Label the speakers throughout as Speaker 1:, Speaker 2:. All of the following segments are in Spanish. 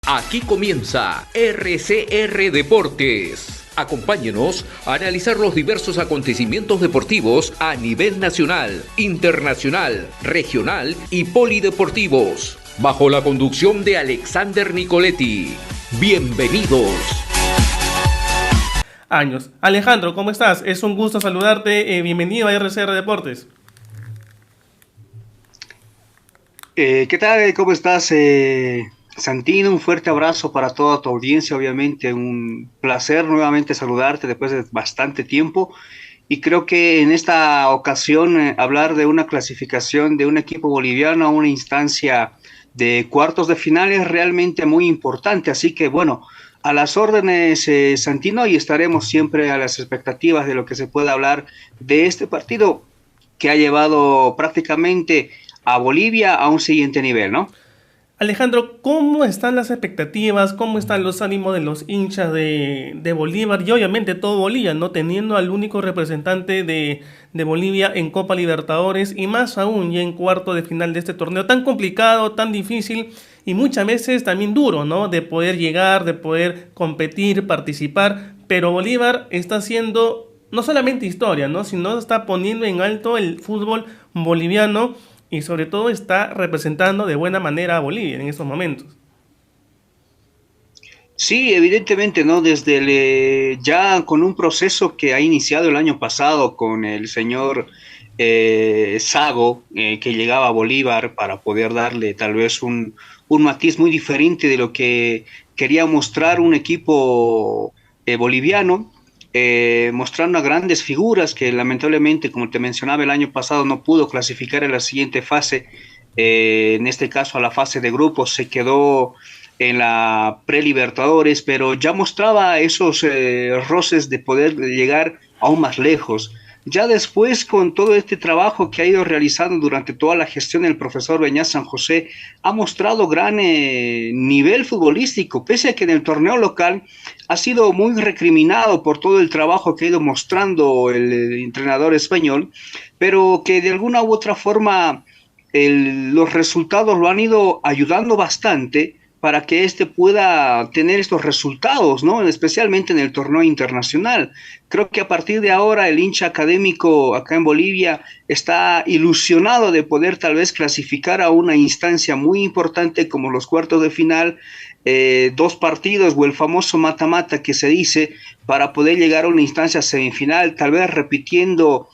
Speaker 1: Aquí comienza RCR Deportes. Acompáñenos a analizar los diversos acontecimientos deportivos a nivel nacional, internacional, regional y polideportivos, bajo la conducción de Alexander Nicoletti. Bienvenidos.
Speaker 2: Alejandro, ¿cómo estás? Es un gusto saludarte. Bienvenido a RCR Deportes.
Speaker 3: ¿Qué tal? ¿Cómo estás, Santino? Un fuerte abrazo para toda tu audiencia, obviamente un placer nuevamente saludarte después de bastante tiempo y creo que en esta ocasión hablar de una clasificación de un equipo boliviano a una instancia de cuartos de final es realmente muy importante, así que bueno, a las órdenes, Santino, y estaremos siempre a las expectativas de lo que se pueda hablar de este partido que ha llevado prácticamente a Bolivia a un siguiente nivel, ¿no?
Speaker 2: Alejandro, ¿cómo están las expectativas? ¿Cómo están los ánimos de los hinchas de Bolívar? Y obviamente todo Bolivia, ¿no? Teniendo al único representante de Bolivia en Copa Libertadores y más aún ya en cuarto de final de este torneo tan complicado, tan difícil y muchas veces también duro, ¿no? De poder llegar, de poder competir, participar, pero Bolívar está haciendo no solamente historia, ¿no? Sino está poniendo en alto el fútbol boliviano y sobre todo está representando de buena manera a Bolivia en estos momentos.
Speaker 3: Sí, evidentemente, ¿no? Desde ya con un proceso que ha iniciado el año pasado con el señor Sago, que llegaba a Bolívar para poder darle tal vez un matiz muy diferente de lo que quería mostrar un equipo boliviano, mostrando a grandes figuras que lamentablemente, como te mencionaba, el año pasado no pudo clasificar en la siguiente fase, en este caso a la fase de grupos, se quedó en la pre-Libertadores, pero ya mostraba esos roces de poder llegar aún más lejos. Ya después, con todo este trabajo que ha ido realizando durante toda la gestión del profesor Beñat San José, ha mostrado gran nivel futbolístico, pese a que en el torneo local ha sido muy recriminado por todo el trabajo que ha ido mostrando el entrenador español, pero que de alguna u otra forma los resultados lo han ido ayudando bastante para que éste pueda tener estos resultados, ¿no? Especialmente en el torneo internacional. Creo que a partir de ahora el hincha académico acá en Bolivia está ilusionado de poder tal vez clasificar a una instancia muy importante como los cuartos de final, dos partidos o el famoso mata-mata que se dice para poder llegar a una instancia semifinal, tal vez repitiendo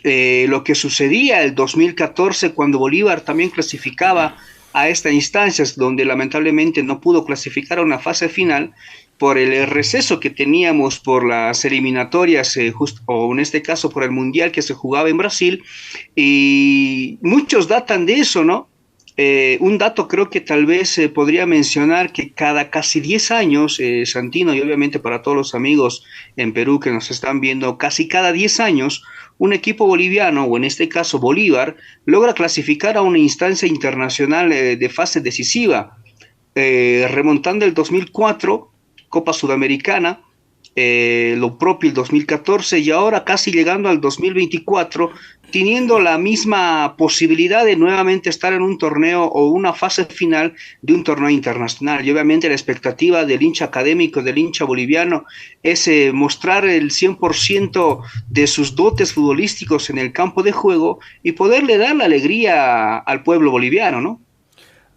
Speaker 3: lo que sucedía el 2014 cuando Bolívar también clasificaba a estas instancias donde lamentablemente no pudo clasificar a una fase final por el receso que teníamos por las eliminatorias, o en este caso por el Mundial que se jugaba en Brasil, y muchos datan de eso, ¿no? Un dato creo que tal vez podría mencionar que cada casi 10 años, Santino, y obviamente para todos los amigos en Perú que nos están viendo, casi cada 10 años, un equipo boliviano, o en este caso Bolívar, logra clasificar a una instancia internacional de fase decisiva, remontando el 2004, Copa Sudamericana, lo propio el 2014 y ahora casi llegando al 2024, teniendo la misma posibilidad de nuevamente estar en un torneo o una fase final de un torneo internacional. Y obviamente la expectativa del hincha académico, del hincha boliviano, es mostrar el 100% de sus dotes futbolísticos en el campo de juego y poderle dar la alegría al pueblo boliviano, ¿no?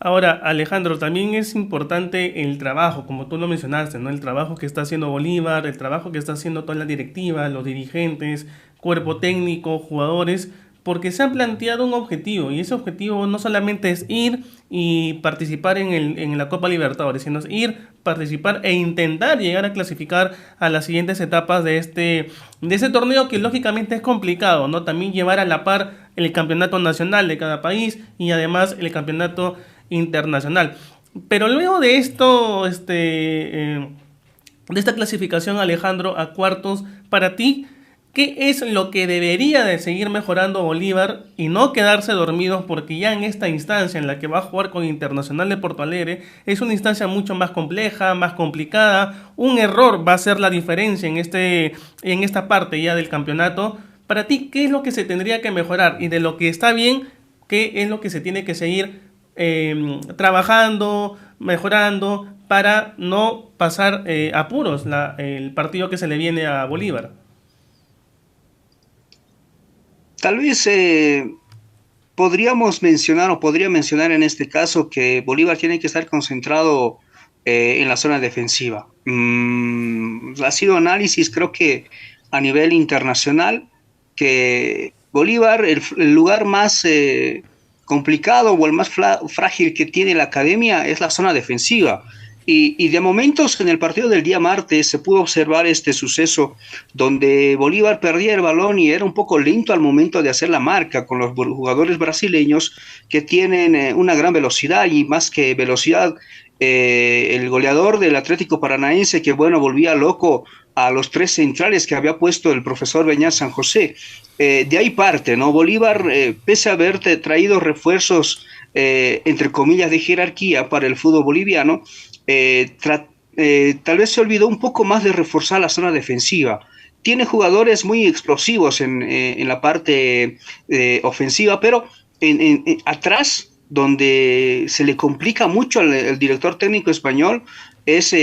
Speaker 2: Ahora, Alejandro, también es importante el trabajo, como tú lo mencionaste, ¿no? El trabajo que está haciendo Bolívar, el trabajo que está haciendo toda la directiva, los dirigentes, cuerpo técnico, jugadores, porque se han planteado un objetivo, y ese objetivo no solamente es ir y participar en la Copa Libertadores, sino es ir, participar e intentar llegar a clasificar a las siguientes etapas de ese torneo que lógicamente es complicado, ¿no? También llevar a la par el campeonato nacional de cada país y además el campeonato internacional. Pero luego de esto, de esta clasificación, Alejandro, a cuartos, para ti, ¿qué es lo que debería de seguir mejorando Bolívar y no quedarse dormidos? Porque ya en esta instancia en la que va a jugar con Internacional de Porto Alegre es una instancia mucho más compleja, más complicada. Un error va a ser la diferencia en esta parte ya del campeonato. Para ti, ¿qué es lo que se tendría que mejorar? Y de lo que está bien, ¿qué es lo que se tiene que seguir trabajando, mejorando para no pasar apuros el partido que se le viene a Bolívar.
Speaker 3: Tal vez podría mencionar en este caso que Bolívar tiene que estar concentrado en la zona defensiva. Ha sido análisis, creo que a nivel internacional, que Bolívar, el lugar más complicado o el más frágil que tiene la academia es la zona defensiva. Y de momentos en el partido del día martes se pudo observar este suceso donde Bolívar perdía el balón y era un poco lento al momento de hacer la marca con los jugadores brasileños que tienen una gran velocidad y más que velocidad, el goleador del Atlético Paranaense que bueno volvía loco a los tres centrales que había puesto el profesor Beñat San José. De ahí parte, ¿no? Bolívar, pese a haber traído refuerzos entre comillas de jerarquía para el fútbol boliviano, tal vez se olvidó un poco más de reforzar la zona defensiva. Tiene jugadores muy explosivos en la parte ofensiva, pero atrás, donde se le complica mucho al director técnico español, es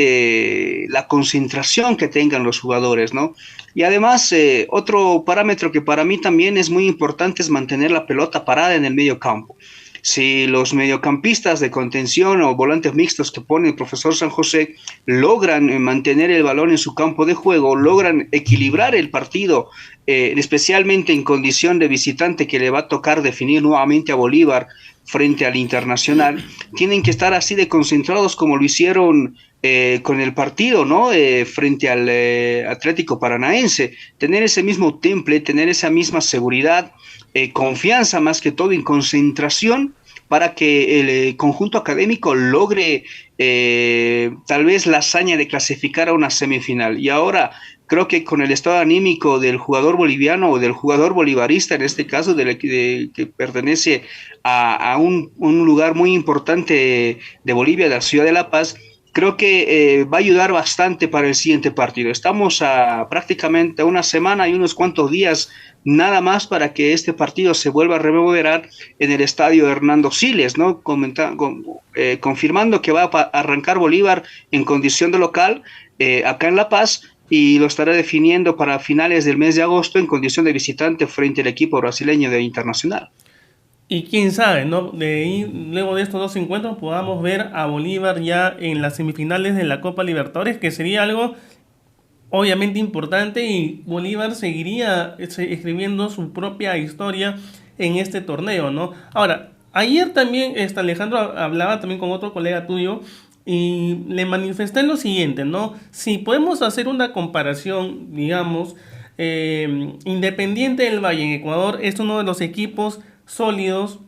Speaker 3: la concentración que tengan los jugadores, ¿no? Y además, otro parámetro que para mí también es muy importante es mantener la pelota parada en el medio campo. Si los mediocampistas de contención o volantes mixtos que pone el profesor San José logran mantener el balón en su campo de juego, logran equilibrar el partido, especialmente en condición de visitante que le va a tocar definir nuevamente a Bolívar frente al Internacional, tienen que estar así de concentrados como lo hicieron con el partido, ¿no? Frente al Atlético Paranaense, tener ese mismo temple, tener esa misma seguridad, confianza más que todo en concentración para que el conjunto académico logre tal vez la hazaña de clasificar a una semifinal. Y ahora creo que con el estado anímico del jugador boliviano o del jugador bolivarista, en este caso, que pertenece a un lugar muy importante de Bolivia, de la ciudad de La Paz, creo que va a ayudar bastante para el siguiente partido. Estamos a prácticamente una semana y unos cuantos días nada más para que este partido se vuelva a remodelar en el estadio Hernando Siles, ¿no? Confirmando que va a arrancar Bolívar en condición de local acá en La Paz y lo estará definiendo para finales del mes de agosto en condición de visitante frente al equipo brasileño de Internacional.
Speaker 2: Y quién sabe, ¿no? De ahí, luego de estos dos encuentros podamos ver a Bolívar ya en las semifinales de la Copa Libertadores, que sería algo obviamente importante y Bolívar seguiría escribiendo su propia historia en este torneo, ¿no? Ahora, ayer también Alejandro hablaba también con otro colega tuyo y le manifesté lo siguiente, ¿no? Si podemos hacer una comparación, digamos, Independiente del Valle en Ecuador es uno de los equipos sólidos,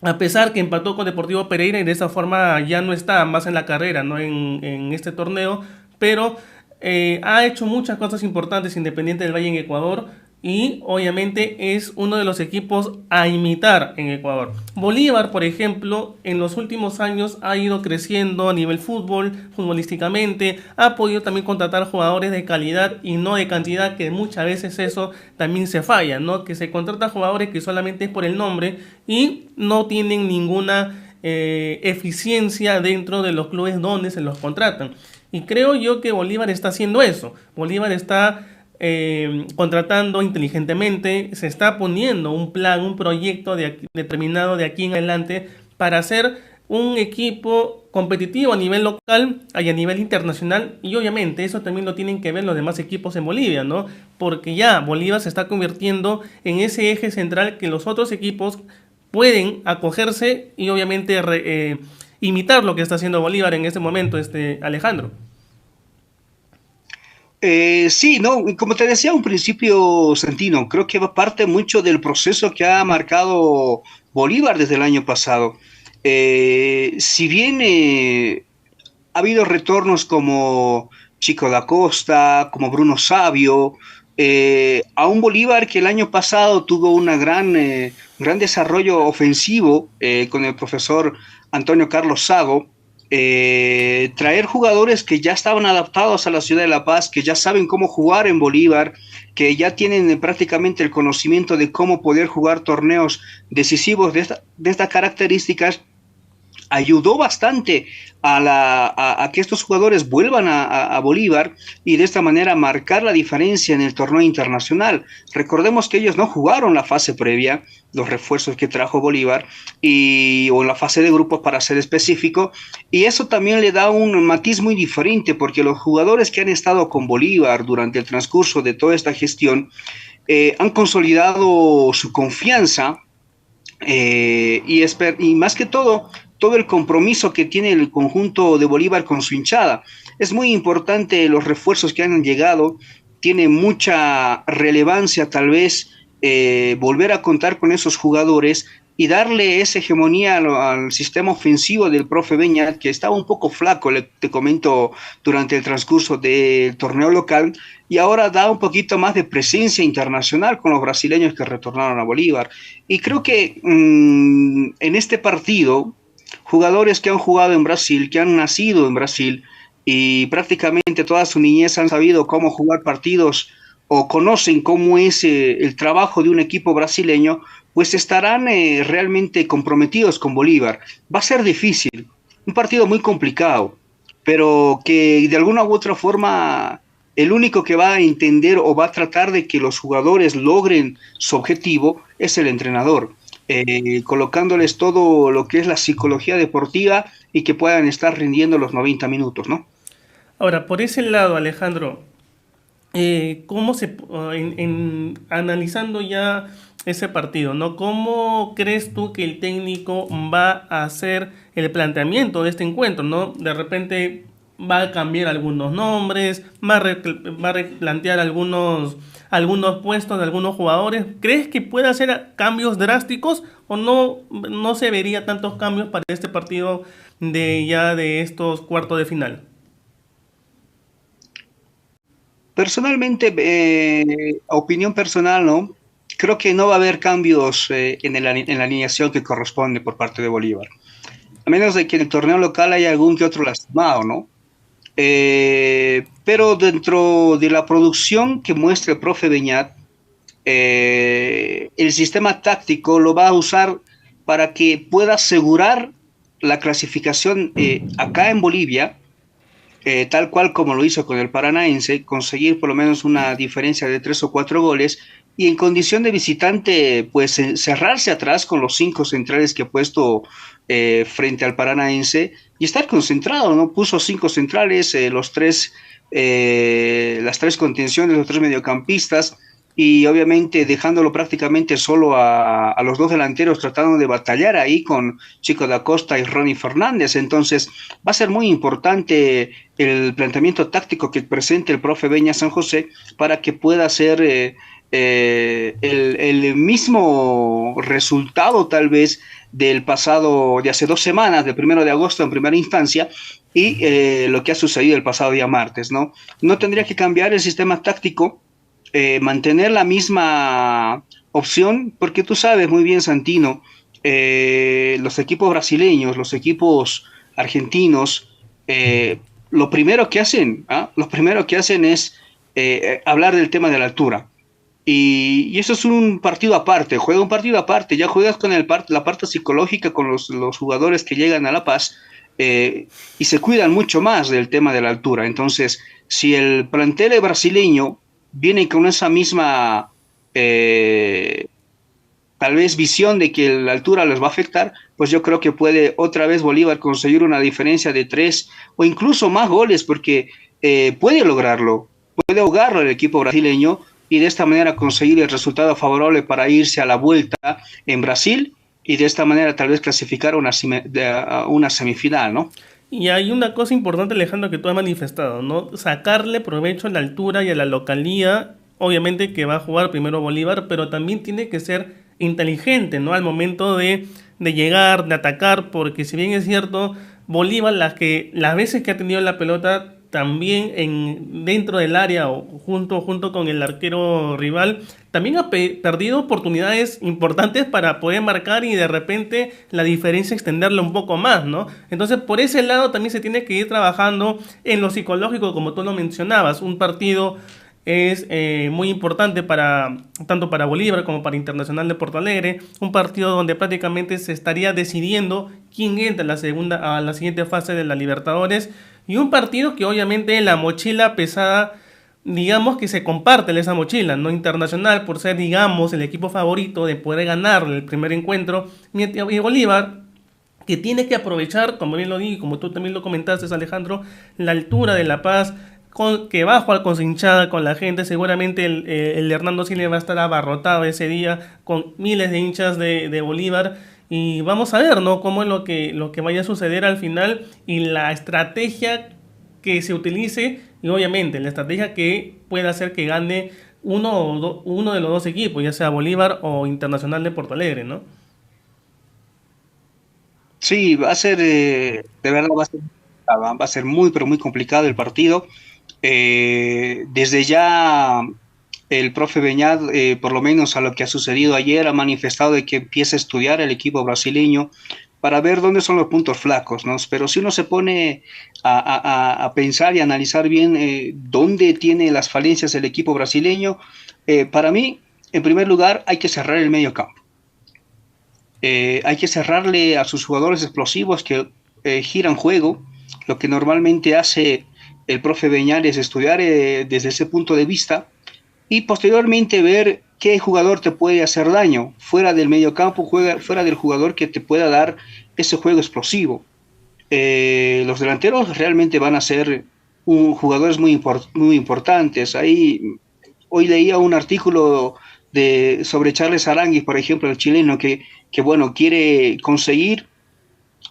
Speaker 2: a pesar que empató con Deportivo Pereira y de esa forma ya no está más en la carrera, ¿no? en este torneo, pero ha hecho muchas cosas importantes Independiente del Valle en Ecuador y obviamente es uno de los equipos a imitar en Ecuador. Bolívar, por ejemplo, en los últimos años ha ido creciendo a nivel futbolísticamente, ha podido también contratar jugadores de calidad y no de cantidad, que muchas veces eso también se falla, ¿no? Que se contrata jugadores que solamente es por el nombre y no tienen ninguna eficiencia dentro de los clubes donde se los contratan. Y creo yo que Bolívar está haciendo eso. Bolívar está contratando inteligentemente, se está poniendo un plan, un proyecto determinado de aquí en adelante para hacer un equipo competitivo a nivel local y a nivel internacional, y obviamente eso también lo tienen que ver los demás equipos en Bolivia, ¿no? Porque ya Bolívar se está convirtiendo en ese eje central que los otros equipos pueden acogerse y obviamente imitar lo que está haciendo Bolívar en este momento, Alejandro.
Speaker 3: Sí, no, como te decía un principio, Santino, creo que va parte mucho del proceso que ha marcado Bolívar desde el año pasado. Si bien ha habido retornos como Chico da Costa, como Bruno Sabio, a un Bolívar que el año pasado tuvo una gran desarrollo ofensivo con el profesor Antonio Carlos Sago, traer jugadores que ya estaban adaptados a la ciudad de La Paz, que ya saben cómo jugar en Bolívar, que ya tienen prácticamente el conocimiento de cómo poder jugar torneos decisivos de estas características, ayudó bastante a que estos jugadores vuelvan a Bolívar y de esta manera marcar la diferencia en el torneo internacional. Recordemos que ellos no jugaron la fase previa, los refuerzos que trajo Bolívar, o la fase de grupos para ser específico, y eso también le da un matiz muy diferente, porque los jugadores que han estado con Bolívar durante el transcurso de toda esta gestión han consolidado su confianza y más que todo el compromiso que tiene el conjunto de Bolívar con su hinchada. Es muy importante los refuerzos que han llegado, tiene mucha relevancia tal vez volver a contar con esos jugadores y darle esa hegemonía al sistema ofensivo del profe Beñat, que estaba un poco flaco, te comento, durante el transcurso del torneo local, y ahora da un poquito más de presencia internacional con los brasileños que retornaron a Bolívar. Y creo que en este partido, jugadores que han jugado en Brasil, que han nacido en Brasil, y prácticamente toda su niñez han sabido cómo jugar partidos o conocen cómo es el trabajo de un equipo brasileño, pues estarán realmente comprometidos con Bolívar. Va a ser difícil, un partido muy complicado, pero que de alguna u otra forma el único que va a entender o va a tratar de que los jugadores logren su objetivo es el entrenador, colocándoles todo lo que es la psicología deportiva y que puedan estar rindiendo los 90 minutos, ¿no?
Speaker 2: Ahora, por ese lado, Alejandro, ¿cómo analizando ya ese partido, ¿no? ¿Cómo crees tú que el técnico va a hacer el planteamiento de este encuentro, ¿no? De repente va a cambiar algunos nombres, va a replantear algunos puestos de algunos jugadores. ¿Crees que puede hacer cambios drásticos o no se vería tantos cambios para este partido de estos cuartos de final?
Speaker 3: Personalmente, opinión personal, ¿no? Creo que no va a haber cambios en la alineación que corresponde por parte de Bolívar. A menos de que en el torneo local haya algún que otro lastimado, ¿no? Pero dentro de la producción que muestra el profe Beñat, el sistema táctico lo va a usar para que pueda asegurar la clasificación acá en Bolivia, tal cual como lo hizo con el Paranaense, conseguir por lo menos una diferencia de 3 o 4 goles y en condición de visitante, pues cerrarse atrás con los 5 centrales que ha puesto frente al Paranaense y estar concentrado, ¿no? Puso 5 centrales, las 3 contenciones, los 3 mediocampistas y obviamente dejándolo prácticamente solo a los 2 delanteros tratando de batallar ahí con Chico da Costa y Ronnie Fernández. Entonces va a ser muy importante el planteamiento táctico que presente el profe Beñat San José para que pueda ser el mismo resultado tal vez del pasado, de hace 2 semanas, del 1 de agosto en primera instancia, y lo que ha sucedido el pasado día martes, ¿no? No tendría que cambiar el sistema táctico, mantener la misma opción, porque tú sabes muy bien, Santino, los equipos brasileños, los equipos argentinos, lo primero que hacen es hablar del tema de la altura. Y eso es un partido aparte, juega un partido aparte, ya juegas con la parte psicológica con los jugadores que llegan a La Paz y se cuidan mucho más del tema de la altura. Entonces, si el plantel brasileño viene con esa misma tal vez visión de que la altura les va a afectar, pues yo creo que puede otra vez Bolívar conseguir una diferencia de 3 o incluso más goles, porque puede lograrlo, puede ahogarlo el equipo brasileño y de esta manera conseguir el resultado favorable para irse a la vuelta en Brasil y de esta manera tal vez clasificar a una semifinal, ¿no?
Speaker 2: Y hay una cosa importante, Alejandro, que tú has manifestado, ¿no? Sacarle provecho a la altura y a la localía. Obviamente que va a jugar primero Bolívar, pero también tiene que ser inteligente, ¿no? Al momento de llegar, de atacar, porque si bien es cierto, Bolívar las veces que ha tenido la pelota también dentro del área o junto con el arquero rival, también ha perdido oportunidades importantes para poder marcar y de repente la diferencia extenderla un poco más, ¿no? Entonces por ese lado también se tiene que ir trabajando en lo psicológico, como tú lo mencionabas, un partido es muy importante tanto para Bolívar como para Internacional de Porto Alegre, un partido donde prácticamente se estaría decidiendo quién entra a la siguiente fase de la Libertadores, y un partido que obviamente la mochila pesada, digamos que se comparte esa mochila, ¿no? Internacional, por ser, digamos, el equipo favorito de poder ganar el primer encuentro, y Bolívar, que tiene que aprovechar, como bien lo di, como tú también lo comentaste, Alejandro, la altura de La Paz, que va a jugar con su hinchada, con la gente. Seguramente el Hernando Siles va a estar abarrotado ese día con miles de hinchas de Bolívar, y vamos a ver, ¿no?, cómo es lo que vaya a suceder al final, y la estrategia que se utilice, y obviamente la estrategia que pueda hacer que gane uno de los dos equipos, ya sea Bolívar o Internacional de Porto Alegre, ¿no?
Speaker 3: Sí, va a ser, de verdad, va a ser muy, pero muy complicado el partido. Desde ya el profe Beñat, por lo menos a lo que ha sucedido ayer, ha manifestado de que empieza a estudiar el equipo brasileño para ver dónde son los puntos flacos, ¿no? Pero si uno se pone a pensar y analizar bien dónde tiene las falencias el equipo brasileño, para mí, en primer lugar, hay que cerrar el medio campo. Hay que cerrarle a sus jugadores explosivos que giran juego. Lo que normalmente hace el profe Beñat es estudiar desde ese punto de vista, y posteriormente ver qué jugador te puede hacer daño fuera del mediocampo, fuera del jugador que te pueda dar ese juego explosivo. Los delanteros realmente van a ser jugadores muy importantes. Hoy leía un artículo sobre Charles Aranguis, por ejemplo, el chileno, que bueno, quiere conseguir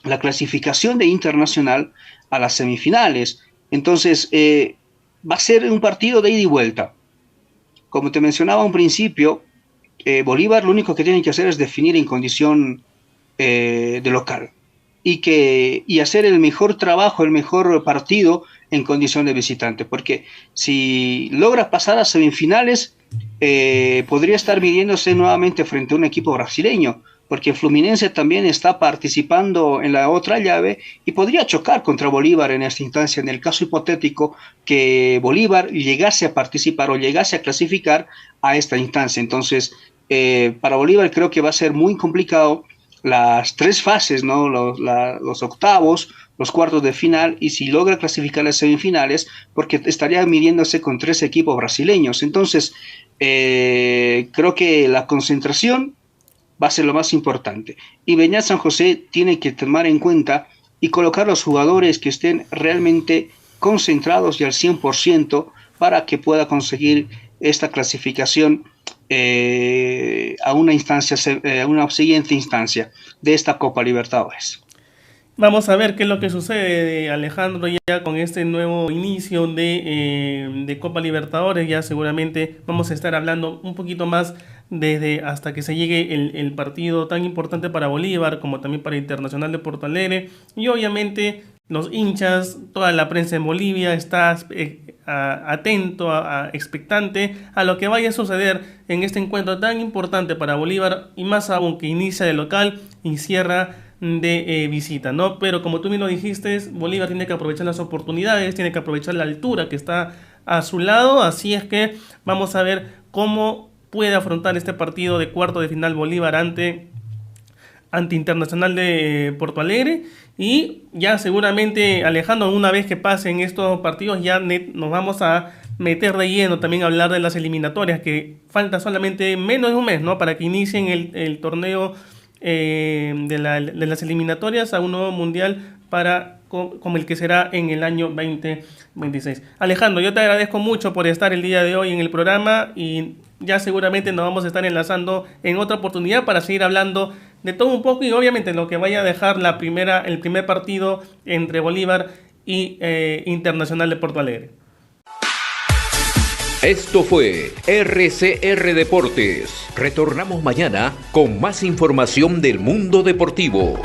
Speaker 3: la clasificación de Internacional a las semifinales. Entonces, va a ser un partido de ida y vuelta. Como te mencionaba a un principio, Bolívar lo único que tiene que hacer es definir en condición de local, y hacer el mejor trabajo, el mejor partido en condición de visitante, porque si logra pasar a semifinales, podría estar midiéndose nuevamente frente a un equipo brasileño, porque Fluminense también está participando en la otra llave y podría chocar contra Bolívar en esta instancia, en el caso hipotético que Bolívar llegase a participar o llegase a clasificar a esta instancia. Entonces, para Bolívar creo que va a ser muy complicado las tres fases, ¿no? Los octavos, los cuartos de final, y si logra clasificar las semifinales, porque estaría midiéndose con tres equipos brasileños. Entonces, creo que la concentración va a ser lo más importante. Y Beñat San José tiene que tomar en cuenta y colocar los jugadores que estén realmente concentrados y al 100% para que pueda conseguir esta clasificación a una siguiente instancia de esta Copa Libertadores.
Speaker 2: Vamos a ver qué es lo que sucede, Alejandro, ya con este nuevo inicio de Copa Libertadores. Ya seguramente vamos a estar hablando un poquito más hasta que se llegue el partido tan importante para Bolívar como también para Internacional de Porto Alegre. Y obviamente los hinchas, toda la prensa en Bolivia está atento, expectante a lo que vaya a suceder en este encuentro tan importante para Bolívar, y más aún que inicia de local y cierra de visita, ¿no? Pero como tú mismo dijiste, Bolívar tiene que aprovechar las oportunidades, tiene que aprovechar la altura que está a su lado, así es que vamos a ver cómo puede afrontar este partido de cuarto de final Bolívar ante Internacional de Porto Alegre. Y ya seguramente, Alejandro, una vez que pasen estos partidos, ya nos vamos a meter de lleno también a hablar de las eliminatorias, que falta solamente menos de un mes, ¿no?, para que inicien el torneo de las eliminatorias a un nuevo mundial como el que será en el año 2026. Alejandro, yo te agradezco mucho por estar el día de hoy en el programa, y ya seguramente nos vamos a estar enlazando en otra oportunidad para seguir hablando de todo un poco, y obviamente lo que vaya a dejar el primer partido entre Bolívar y Internacional de Porto Alegre.
Speaker 1: Esto fue RCR Deportes. Retornamos mañana con más información del mundo deportivo.